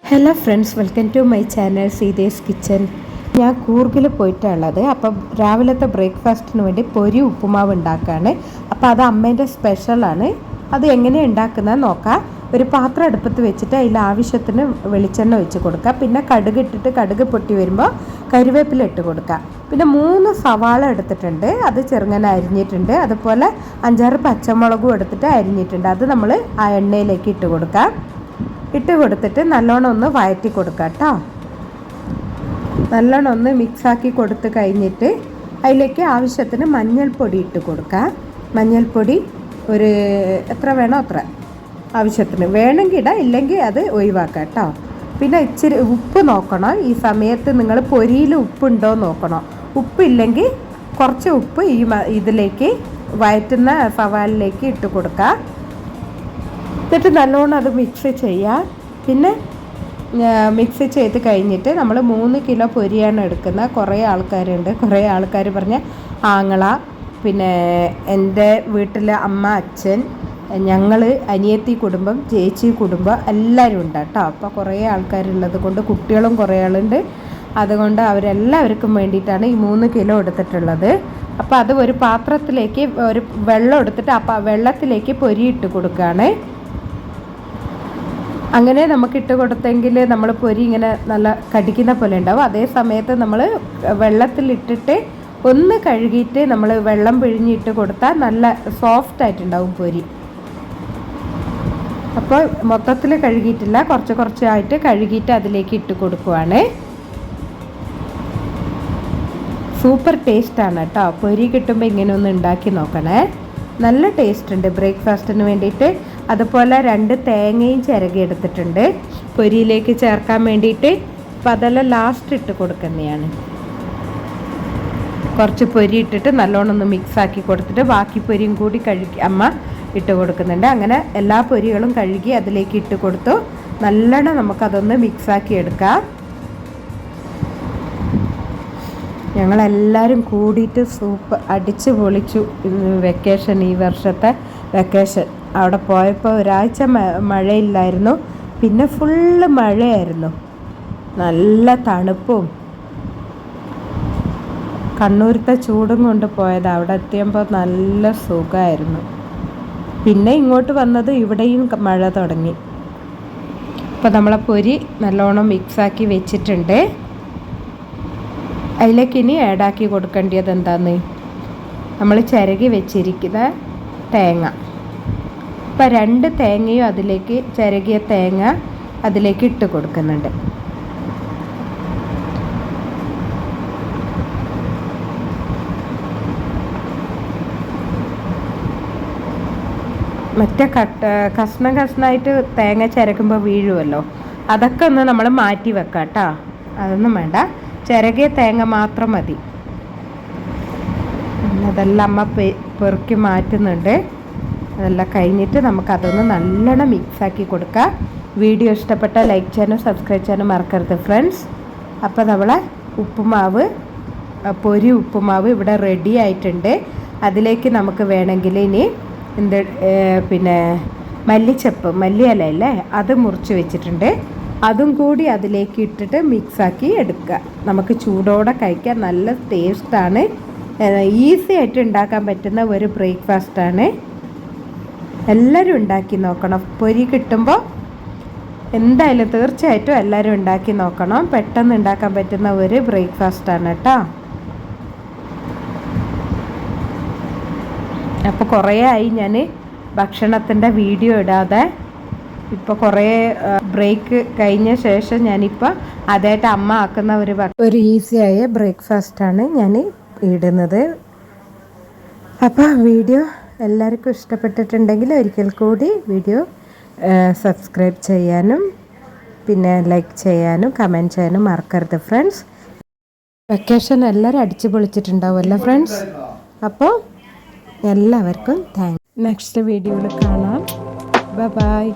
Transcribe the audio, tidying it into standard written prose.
Hello friends, welcome to my channel Seetha's kitchen. ഞാൻ കൂർഗിൽ പോയിട്ടുള്ളത്. അപ്പം രാവിലത്തെ ബ്രേക്ക്ഫാസ്റ്റിന് വേണ്ടി പൊരി ഉപ്പുമാവ് ഉണ്ടാക്കുകയാണ്. അപ്പോൾ അത് അമ്മേൻ്റെ സ്പെഷ്യലാണ്. അത് എങ്ങനെയാണ് ഉണ്ടാക്കുന്നത് നോക്കാം. ഒരു പാത്രം അടുപ്പത്ത് വെച്ചിട്ട് അതിൽ ആവശ്യത്തിന് വെളിച്ചെണ്ണ ഒഴിച്ച് കൊടുക്കുക. പിന്നെ കടുക് ഇട്ടിട്ട് കടുക് പൊട്ടി വരുമ്പോൾ കരിവേപ്പില ഇട്ട് കൊടുക്കുക. പിന്നെ 3 സവാള എടുത്തിട്ടുണ്ട്, അത് ചെറുങ്ങനെ അരിഞ്ഞിട്ടുണ്ട്. അതുപോലെ 5-6 പച്ചമുളകും എടുത്തിട്ട് അരിഞ്ഞിട്ടുണ്ട്. അത് നമ്മൾ ആ എണ്ണയിലേക്ക് ഇട്ട് കൊടുക്കാം. ഇട്ട് കൊടുത്തിട്ട് നല്ലോണം ഒന്ന് വഴറ്റി കൊടുക്കുക കേട്ടോ. നല്ലോണം ഒന്ന് മിക്സാക്കി കൊടുത്ത് കഴിഞ്ഞിട്ട് അതിലേക്ക് ആവശ്യത്തിന് മഞ്ഞൾപ്പൊടി ഇട്ട് കൊടുക്കുക. മഞ്ഞൾപ്പൊടി ഒരു എത്ര വേണോ അത്ര ആവശ്യത്തിന് വേണമെങ്കിൽ ഇടാം, ഇല്ലെങ്കിൽ അത് ഒഴിവാക്കാം കേട്ടോ. പിന്നെ ഇച്ചിരി ഉപ്പ് നോക്കണം. ഈ സമയത്ത് നിങ്ങൾ പൊരിയിൽ ഉപ്പുണ്ടോ നോക്കണം. ഉപ്പില്ലെങ്കിൽ കുറച്ച് ഉപ്പ് ഇതിലേക്ക് വഴറ്റുന്ന സവാളിലേക്ക് ഇട്ട് കൊടുക്കുക. എന്നിട്ട് നല്ലോണം അത് മിക്സ് ചെയ്യുക. പിന്നെ മിക്സ് ചെയ്ത് കഴിഞ്ഞിട്ട് നമ്മൾ 3 കിലോ പൊരിയാണ് എടുക്കുന്നത്. കുറേ ആൾക്കാരുണ്ട്. കുറേ ആൾക്കാർ പറഞ്ഞ ആങ്ങള, പിന്നെ എൻ്റെ വീട്ടിലെ അമ്മ, അച്ഛൻ, ഞങ്ങൾ, അനിയത്തി കുടുംബം, ചേച്ചി കുടുംബം എല്ലാവരും ഉണ്ട് കേട്ടോ. അപ്പോൾ കുറേ ആൾക്കാരുള്ളത് കൊണ്ട് കുട്ടികളും കുറേ ആളുണ്ട്. അതുകൊണ്ട് അവരെല്ലാവർക്കും വേണ്ടിയിട്ടാണ് ഈ 3 കിലോ എടുത്തിട്ടുള്ളത്. അപ്പോൾ അത് ഒരു പാത്രത്തിലേക്ക് ഒരു വെള്ളം എടുത്തിട്ട് ആ വെള്ളത്തിലേക്ക് പൊരി ഇട്ട് കൊടുക്കുകയാണ്. അങ്ങനെ നമുക്ക് ഇട്ട് കൊടുത്തെങ്കിൽ നമ്മൾ പൊരി ഇങ്ങനെ നല്ല കടിക്കുന്ന പോലെ ഉണ്ടാവും. അതേ സമയത്ത് നമ്മൾ വെള്ളത്തിലിട്ടിട്ട് ഒന്ന് കഴുകിയിട്ട് നമ്മൾ വെള്ളം പിഴിഞ്ഞിട്ട് കൊടുത്താൽ നല്ല സോഫ്റ്റ് ആയിട്ടുണ്ടാവും പൊരി. അപ്പോൾ മൊത്തത്തിൽ കഴുകിയിട്ടില്ല, കുറച്ചായിട്ട് കഴുകിയിട്ട് അതിലേക്ക് ഇട്ട് കൊടുക്കുവാണ്. സൂപ്പർ ടേസ്റ്റാണ് കേട്ടോ. പൊരി കിട്ടുമ്പോൾ ഇങ്ങനെ ഒന്ന് ഉണ്ടാക്കി നോക്കണേ. നല്ല ടേസ്റ്റ് ഉണ്ട് ബ്രേക്ക്ഫാസ്റ്റിന് വേണ്ടിയിട്ട്. അതുപോലെ 2 തേങ്ങയും ചിരകി എടുത്തിട്ടുണ്ട് പൊരിയിലേക്ക് ചേർക്കാൻ വേണ്ടിയിട്ട്. അപ്പോൾ അതെല്ലാം ലാസ്റ്റ് ഇട്ട് കൊടുക്കുന്നതാണ്. കുറച്ച് പൊരി ഇട്ടിട്ട് നല്ലോണം ഒന്ന് മിക്സാക്കി കൊടുത്തിട്ട് ബാക്കി പൊരിയും കൂടി അമ്മ ഇട്ട് കൊടുക്കുന്നുണ്ട്. അങ്ങനെ എല്ലാ പൊരികളും കഴുകി അതിലേക്ക് ഇട്ട് കൊടുത്തു. നല്ലോണം നമുക്കതൊന്ന് മിക്സാക്കി എടുക്കാം. ഞങ്ങളെല്ലാവരും കൂടിയിട്ട് സൂപ്പർ അടിച്ച് പൊളിച്ചു വെക്കേഷൻ. ഈ വർഷത്തെ വെക്കേഷൻ അവിടെ പോയപ്പോൾ ഒരാഴ്ച മഴയില്ലായിരുന്നു, പിന്നെ ഫുള്ള് മഴയായിരുന്നു. നല്ല തണുപ്പും കണ്ണൂരത്തെ ചൂടും കൊണ്ട് പോയത്. അവിടെ എത്തിയപ്പോൾ നല്ല സുഖമായിരുന്നു. പിന്നെ ഇങ്ങോട്ട് വന്നത് ഇവിടെയും മഴ തുടങ്ങി. അപ്പോൾ നമ്മളെ പൊരി നല്ലോണം മിക്സാക്കി വെച്ചിട്ടുണ്ട്. അതിലേക്ക് ഇനി ആഡാക്കി കൊടുക്കേണ്ടത് എന്താന്ന്, നമ്മൾ ചിരകി വെച്ചിരിക്കുന്ന തേങ്ങ. അപ്പോൾ 2 തേങ്ങയും അതിലേക്ക് ചിരകിയ തേങ്ങ അതിലേക്ക് ഇട്ട് കൊടുക്കുന്നുണ്ട്. മറ്റേ കഷ്ണമായിട്ട് തേങ്ങ ചിരകുമ്പോൾ വീഴുമല്ലോ, അതൊക്കെ ഒന്ന് നമ്മൾ മാറ്റി വെക്കാം കേട്ടോ. അതൊന്നും വേണ്ട, ചിരകിയ തേങ്ങ മാത്രം മതി. അതെല്ലാം അമ്മ പെറുക്കി മാറ്റുന്നുണ്ട്. അതെല്ലാം കഴിഞ്ഞിട്ട് നമുക്കതൊന്ന് നല്ലോണം മിക്സാക്കി കൊടുക്കാം. വീഡിയോ ഇഷ്ടപ്പെട്ട ലൈക്ക് ചെയ്യാനും സബ്സ്ക്രൈബ് ചെയ്യാനും മറക്കരുത് ഫ്രണ്ട്സ്. അപ്പോൾ നമ്മളെ ഉപ്പുമാവ്, പൊരി ഉപ്പുമാവ് ഇവിടെ റെഡി ആയിട്ടുണ്ട്. അതിലേക്ക് നമുക്ക് വേണമെങ്കിൽ ഇനി പിന്നെ മല്ലിയില ഇല്ലേ, അത് മുറിച്ച് വെച്ചിട്ടുണ്ട്. അതും കൂടി അതിലേക്ക് ഇട്ടിട്ട് മിക്സാക്കി എടുക്കുക. നമുക്ക് ചൂടോടെ കഴിക്കാൻ നല്ല ടേസ്റ്റാണ്. ഈസി ആയിട്ട് ഉണ്ടാക്കാൻ പറ്റുന്ന ഒരു ബ്രേക്ക്ഫാസ്റ്റാണ്. എല്ലാവരും ഉണ്ടാക്കി നോക്കണം. പൊരി കിട്ടുമ്പോൾ എന്തായാലും തീർച്ചയായിട്ടും എല്ലാവരും ഉണ്ടാക്കി നോക്കണം. പെട്ടെന്ന് ഉണ്ടാക്കാൻ പറ്റുന്ന ഒരു ബ്രേക്ക്ഫാസ്റ്റാണ് കേട്ടോ. അപ്പോൾ കുറേ ആയി ഞാൻ ഭക്ഷണത്തിൻ്റെ വീഡിയോ ഇടാതെ. ഇപ്പോൾ കുറേ ബ്രേക്ക് കഴിഞ്ഞ ശേഷം ഞാനിപ്പോൾ അതായിട്ട് അമ്മ ആക്കുന്ന ഒരു ഈസിയായ ബ്രേക്ക്ഫാസ്റ്റാണ് ഞാൻ ഇടുന്നത്. അപ്പോൾ വീഡിയോ എല്ലാവർക്കും ഇഷ്ടപ്പെട്ടിട്ടുണ്ടെങ്കിൽ ഒരിക്കൽ കൂടി വീഡിയോ സബ്സ്ക്രൈബ് ചെയ്യാനും പിന്നെ ലൈക്ക് ചെയ്യാനും കമൻറ്റ് ചെയ്യാനും മറക്കരുത് ഫ്രണ്ട്സ്. വെക്കേഷൻ എല്ലാവരും അടിച്ചു പൊളിച്ചിട്ടുണ്ടാവുമല്ലോ ഫ്രണ്ട്സ്. അപ്പോൾ എല്ലാവർക്കും താങ്ക്സ്. നെക്സ്റ്റ് വീഡിയോയിൽ കാണാം. ബൈ.